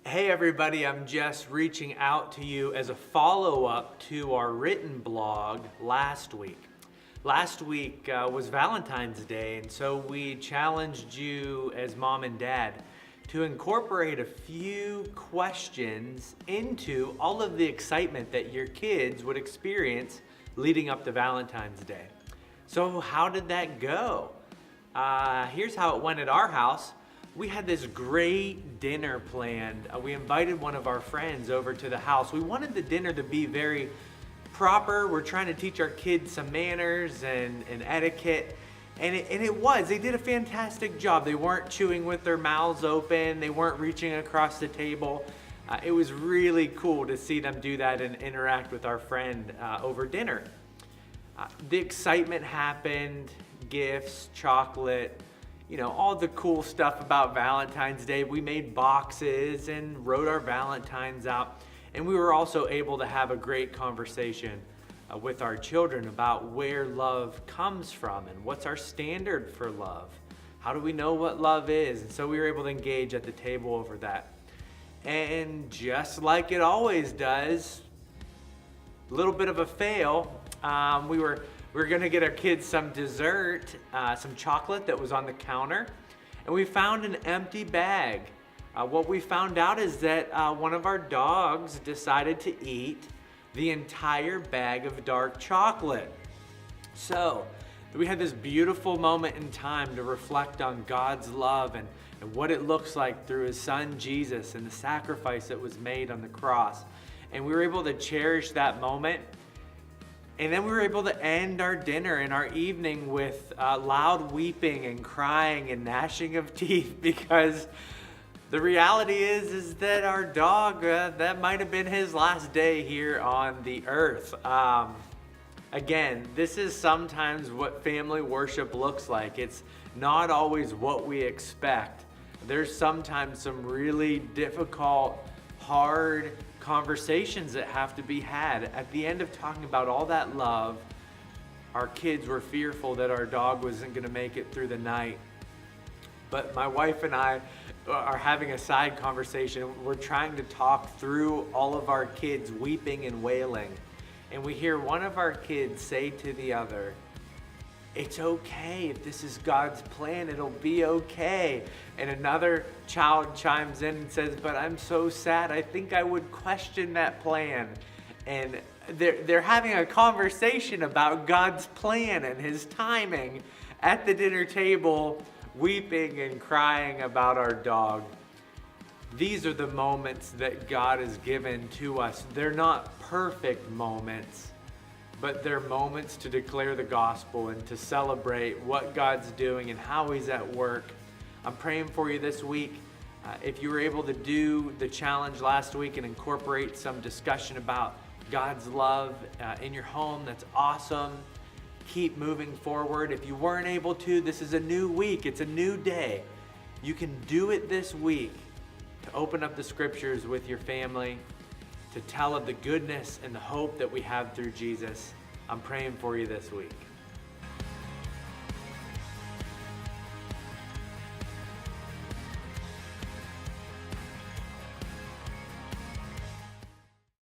Hey everybody, I'm just reaching out to you as a follow-up to our written blog last week. Last week was Valentine's Day, and so we challenged you as mom and dad to incorporate a few questions into all of the excitement that your kids would experience leading up to Valentine's Day. So how did that go? Here's how it went at our house. We had this great dinner planned. We invited one of our friends over to the house. We wanted the dinner to be very proper. We're trying to teach our kids some manners and etiquette. And it was. They did a fantastic job. They weren't chewing with their mouths open. They weren't reaching across the table. It was really cool to see them do that and interact with our friend over dinner. The excitement happened, gifts, chocolate, all the cool stuff about Valentine's Day. We made boxes and wrote our Valentines out. And we were also able to have a great conversation with our children about where love comes from and what's our standard for love. How do we know what love is? And so we were able to engage at the table over that. And just like it always does, a little bit of a fail. We were gonna get our kids some dessert, some chocolate that was on the counter, and we found an empty bag. What we found out is that one of our dogs decided to eat the entire bag of dark chocolate. So we had this beautiful moment in time to reflect on God's love and what it looks like through His Son Jesus and the sacrifice that was made on the cross. And we were able to cherish that moment. And then we were able to end our dinner and our evening with loud weeping and crying and gnashing of teeth, because the reality is that our dog, that might have been his last day here on the earth. Again, this is sometimes what family worship looks like. It's not always what we expect. There's sometimes some really difficult, hard conversations that have to be had. At the end of talking about all that love, our kids were fearful that our dog wasn't going to make it through the night. But my wife and I are having a side conversation. We're trying to talk through all of our kids weeping and wailing. And we hear one of our kids say to the other, "It's okay. If this is God's plan, it'll be okay." And another child chimes in and says, "But I'm so sad. I think I would question that plan." And they're having a conversation about God's plan and His timing at the dinner table, weeping and crying about our dog. These are the moments that God has given to us. They're not perfect moments, but they're moments to declare the gospel and to celebrate what God's doing and how He's at work. I'm praying for you this week. If you were able to do the challenge last week and incorporate some discussion about God's love in your home, that's awesome. Keep moving forward. If you weren't able to, this is a new week. It's a new day. You can do it this week to open up the scriptures with your family, to tell of the goodness and the hope that we have through Jesus. I'm praying for you this week.